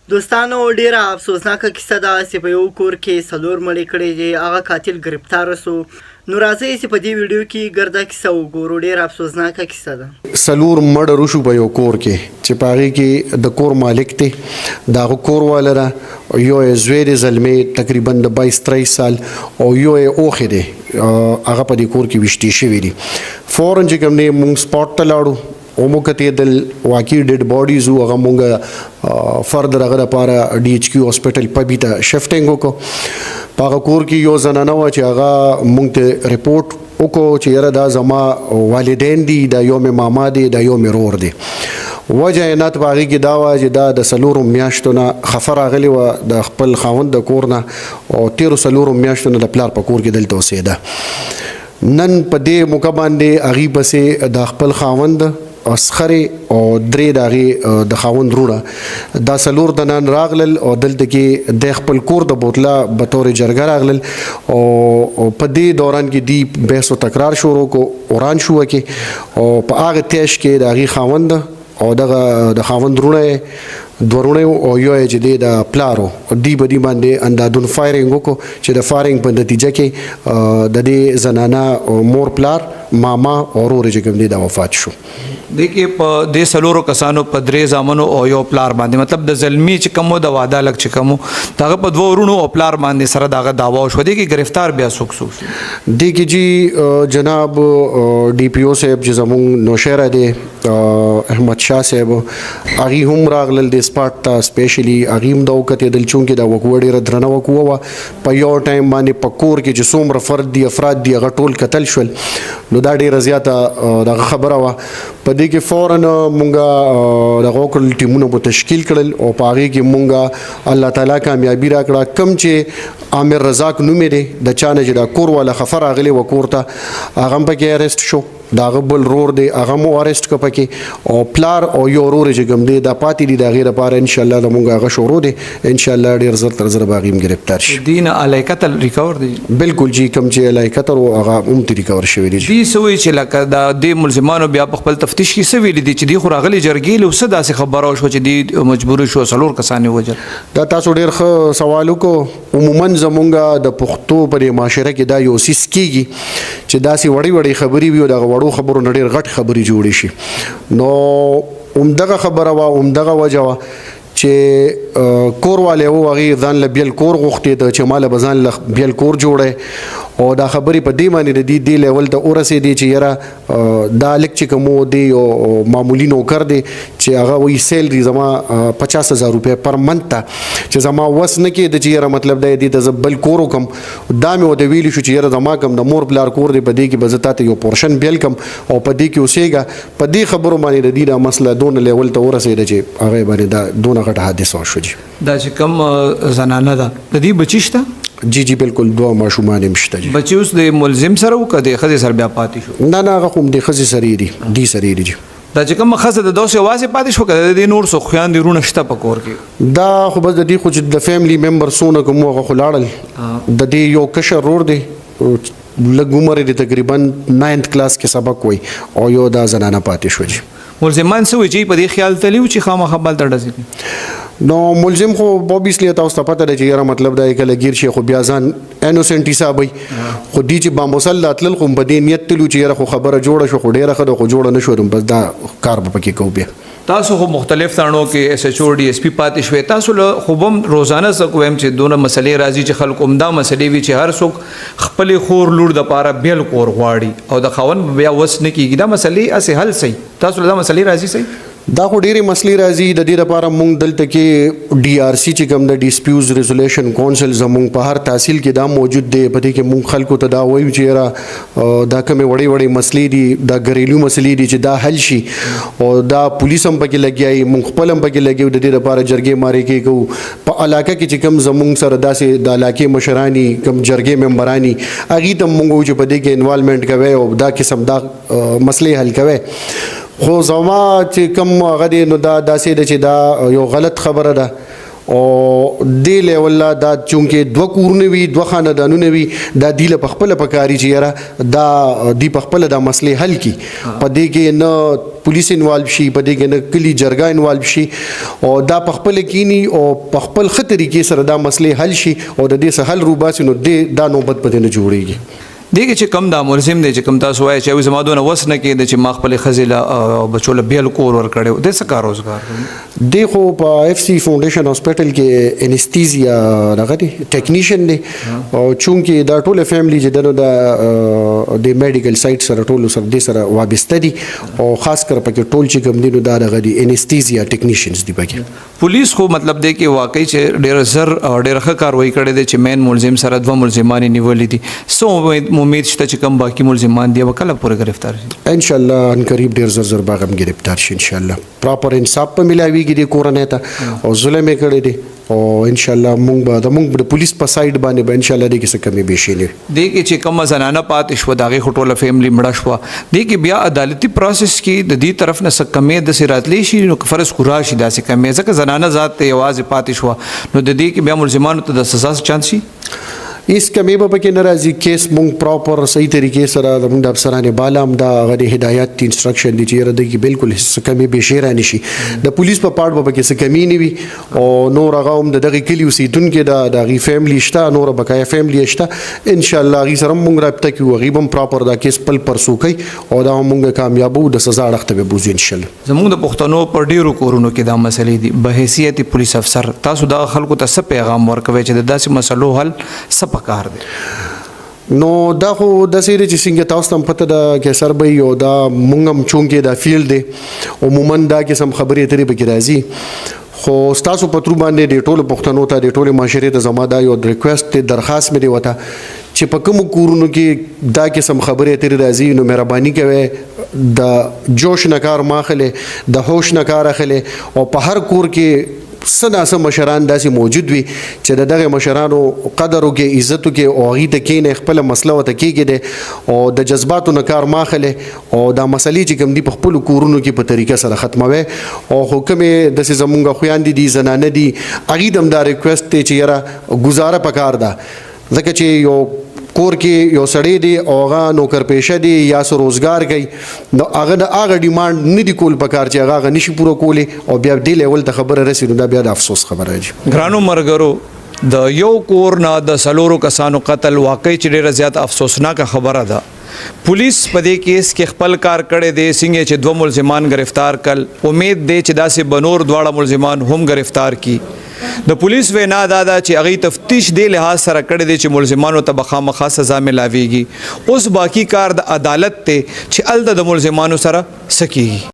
دوستانو ډیره افسوسناکه کیسه ده چې په یو کور کې څلور مړې کړې دي هغه قاتل گرفتار سو نو راځئ چې په دې ویډیو کې ګرده کیسه وګورو ډیره افسوسناکه کیسه ده څلور مړه روشو په یو کور کې چې په هغې کې د کور مالک دی د هغه کور والا ده یو یې زوی دی زلمی تقریبا د 22-23 سال او یو یې اوښې دی هغه په دې کور کې ویشتې شوي دي فوراً چې کوم دی مونږ سپاټ ته لاړو اومو کتېدل واقعي ډیډ باډیز وو هغه مونږ فردر هغه دپاره ډي ایچ کیو هاسپټل پبي ته شفټینګ وکړو په هغه کور کې یو زنانه وه چې هغه مونږ ته رپورټ وکړو چې یاره دا زما والدین دي دا یو مې ماما دی دا یو مې رور دی وجه عنایت په هغې کې دا وه چې دا د څلورو میاشتو نه خفه راغلې وه د خپل خاوند د کور نه او تېرو څلورو میاشتو نه د پلار په کور کې دلته اوسېده نن په دې موقع باندې هغې پسې د خپل خاوند اسخرې او درې د هغې د خاوند وروڼه دا څلور د نن راغلل او دلته کې د خپل کور د بوتله بطور جرګه راغلل او په دې دوران کې دی بحث و تکرار شروع کو اوران شو کې او په هغه تیش کې د هغې خاوند او دغه د خاوند وروڼه دورونه او یو چې دی د پلارو دی بدی باندې اندادون فایرینګ وکړو چې د فایرینګ په نتیجه کې د دې زنانه مور پلار ماما او ورور چې کوم دی دا وفات شو دیکھیے په دې څلورو کسانو په درې زامنو او یو پلار باندې مطلب د زلمی چې کومو د واده لګ چې کومو دغه په دوه ورونو او پلار باندې سره دغه داوا شو دی کې گرفتار بیا څوک دی کې جی جناب ډي پی او صاحب چې زموږ نوشهره دی احمد شاه صاحب هغې هم راغلل د سپاټ ته سپیشلی هغې هم دا وکتېدل چونکې دا وقوه ډېره درنه وقوه وه په یو ټایم باندې په کور کې چې څومره فرد دي افراد دي هغه ټول قتل شول نو دا ډېره زیاته دغه خبره وه په دې کې فوراً مونږه دغه وکړل ټیمونه مو تشکیل کړل او په هغې کې مونږه الله تعالی کامیابي راکړه کوم چې عامر رزاق نوم یې دی د چا نه چې دا کور والا خفه راغلی و کور ته هغه هم پکې اریسټ شو د هغه بل رور دی هغه مو اریسټ کړه پکې او پلار او یو ورور چې کوم دی دا پاتې دي د هغې دپاره انشاءالله د مونږ هغه شروع دی انشاءالله ډېر زر تر زره به هغې هم ګرفتار شي دي نه الی قتل ریکور دی بلکل جی کوم چې الی قتل و هغه هم ترې ریکور شوي دي دي څه وایي چې لکه د دې ملزمانو بیا په خپل تفتیش کې څه ویلي دي چې دوی خو راغلي جرګې له څه داسې خبره وشوه چې دوی مجبورې شو څلور کسان یې وژل دا تاسو ډېر ښه سوال وکړو عموما زمونږ د پښتو په دې معاشره کې دا یو څیز کېږي چې داسې وړې وړې خبرې وي او دغه وړو خبرو نه ډېر غټ خبرې جوړې شي نو همدغه خبره وه همدغه وجه وه چې کور والی و هغې ځان له بیل کور غوښتېده چې ماله به ځان له بیل کور جوړی او دا خبرې په دې باندې د دې لیول ته ورسېدې چې یاره دا لږ چې کوم دی یو معمولي نوکر دی چې هغه وایي سیلري زما 50,000 روپۍ پر منت ته چې زما وس نه کېده چې یاره مطلب دی دې ته زه بل کور وکړم دا مې ورته ویلي شو چې یاره زما کوم د مور پلار کور دی په دې کې به زه تا ته یو پورشن بیل کړم او په دې کې اوسېږه په دې خبرو باندې د دې دا مسله دونه لیول ته ورسېده چې هغې باندې دا دونه غټه حادثه وشو جي دا چې کوم زنانه ده د دې بچي شته جی جی بالکل دوه ماشومان هم شته جی بچي اوس د ملزم سره و که د ښځې سره بیا پاتې شو نه نه هغه خو هم د ښځې سره یې دي دي سره یې دي جی دا چې کومه ښځه د دوسې یوازې پاتې شو که د دې نور څو خویندې وروڼه شته په کور کې دا خو بس د دې خو چې د فیملی ممبر څونه کوم هغه خو لاړل د دې یو کشر رور دی لږ عمر یې تقریبا 9th کلاس کې سبق وایي او یو دا زنانه پاتې شو جی ملزمان څه وایي چې په دې خیال تلي و چې خامخا بلته ډزې نو ملزم خو اوبیسلی تاسو ته پته ده چې یاره مطلب دا یې کله ګیر شي خو بیا ځان انوسنټ حسابوي خو دي چې باموسل تلل خو په دې نیت تلو چې یاره خو خبره جوړه شو خو ډېره ښه ده خو جوړه نه شو بس دا کار به پکې کوو بیا تاسو خو مختلف تاڼو کې ایس ایچ او ډي ایس پي پاتې شوې تاسو له خو هم روزانه زه وایم چې دونه مسلې راځي چې خلکو همدا مسلې وي چې هر څوک خپلې خور لور دپاره بیل کور غواړي او د خاوند بیا وس نه کېږي دا مسلې هسې حل صحیح تاسو له دا مسلې راځي صحیح دا خو ډېرې مسلې راځي د دې لپاره مونږ دلته کې ډي آر سی چې کوم د ډسپیوز ریزولیشن کونسل زمونږ په هر تحصیل کې دا موجود دی په دې کې مونږ خلکو ته دا وایو چې یاره دا کومې وړې وړې مسلې دي دا ګریلو مسلې دي چې دا حل شي او دا پولیس هم پکې لګیا یي مونږ خپل هم پکې لګیو د دې لپاره جرګې مارې کې کوو په علاقه کې چې کوم زمونږ سره داسې د علاقې مشرانی کوم جرګې ممبرانی هغې ته مونږ وایو چې په دې کې انوالمنټ کوئ او دا قسم دا مسلې حل کوئ خو زما چې کوم هغه دی نو دا داسې ده چې دا یو غلط خبره ده او دې لیول دا چونکې دوه کورونه وي دوه خاندانونه وي دا دی له خپل پکاري چې یاره دا دی خپل دا مسلې حل کی په دې کې نه پولیس انوالو شي په دې کې نه کلی جرګه انوالو شي او دا خپل کینی او خپل خطرې کې سره دا مسلې حل شي او د دې سره حل روباسي نو دا نوبت پته نه جوړيږي دیګه چې کم دا ملزم دی چې کم تاسو وایي چې زما دونه وس نه کېد چې ما خپل خزیله بچو له بیل کور ور کړو د څه کار روزګار دی خو په اف سی فاونډیشن هاسپټل کې انستیزیا راغلی ټیکنیشن دی او چونکې دا ټوله فیملی چې دنو د میډیکل سایت سره ټولو سره د سره وابسته دي او خاص کر پکې ټول چې کوم دي نو دا غدي انستیزیا ټیکنیشنز دی پکې پولیس خو مطلب دی کې واقعي چې ډېر زر ډېر ښه کاروایی کړې ده چې مین ملزم سره دوه ملزمان نیولې دي سو امید شته چې کوم باقي ملزمان دی وکړه پورې گرفتار شي ان شاء الله ان قریب ډیر زر باغم گرفتار شي ان شاء الله پراپر انصاف په ملاويږي د کورنۍ ته او ظلم یې کړی دی او ان شاء الله مونږ د پولیس په سایډ باندې به ان شاء الله دې کې څه کمی به شي نه دی کې چې کوم زنانه پاتې شو دغه خټوله فیملی مړه شو دی کې بیا عدالتي پروسس کې د دې طرف نه څه کمی د سراتلی شي نو فرض کورا شي داسې کمی ځکه زنانه ذات ته आवाज پاتې شو نو د دې کې بیا ملزمانو ته د سزا چانس شي اس کمی به پکې ناراضي کیس مونږ پراپر صحیح طریقې سره د مونږ د افسرانو بالام دا غوډي هدایت انسټرکشن دي چې رده کې بالکل هیڅ کمی به شي رانه شي د پولیس په پاړ به کې څه کمی نه وي او نور هغه هم دغه کلی اوسیدونکو د غي فیملی شته نور بقایا فیملی شته ان شاء الله غي سره مونږ رابطه کوو غي هم پراپر دا کیس پل پرسو کوي او دا مونږ کامیابو د سزا اړخته به بوزي ان شاء الله زموږ د پښتنو پر ډیرو کورونو کې دا مسلې دي به حیثیت پولیس افسر تاسو د خلکو ته څه پیغام ورکوي چې د داسې مسلو حل څه پکار دی نو دا خو د سیری چې څنګه تاسو ته پته ده کې سر به یو دا مونږ هم چونکې دا فیلډ دی عموما دا قسم خبرې اترې به کې راځي خو تاسو په تر باندې د ټولو پښتنو ته د ټولو معاشري ته زما دا یو ریکوست درخواست مې دی وته چې په کوم کورونو کې دا قسم خبرې اترې راځي نو مهرباني کوئ د جوش نکار ماخله د هوش نکار اخله او په هر کور کې سناسه مشران داسې موجود وي چې دغه مشرانو قدر او کې عزت او کې او غي ته کې خپل مسله وته کېږي دي او د جذباتو نه کار ماخله او دا مسلې چې کوم دي په خپل کورونو کې په طریقه سره ختموي او حکم د زمونږ خوياندې دي زنانه دي اغي دم دا ریکوست ته چې یاره گزاره پکار ده ځکه چې یو کور کې یو سړی دی او هغه نوکر پیشه دی یا سو روزګار کوي نو هغه ډیماند نه دی کول پکار چې هغه نشي پوره کولی او بیا دی لیول ته خبره رسیدو دا بیا د افسوس خبره دی ګرانو مرګرو د یو کور نه د سلورو کسانو قتل واقعي چې ډیره زیات افسوسناک خبره ده پولیس په دې کیس کې خپل کار کړی دی څنګه چې دوه ملزمان گرفتار کړ امید دی چې داسې بنور دواړه ملزمان هم گرفتار کی د پولیس وینا دا چې هغه تفتیش دی لحاظ سره کړی دی چې ملزمانو ته بخامخا سزا ملاويږي اوس باقی کار د عدالت ته چې ال د ملزمانو سره سکیږي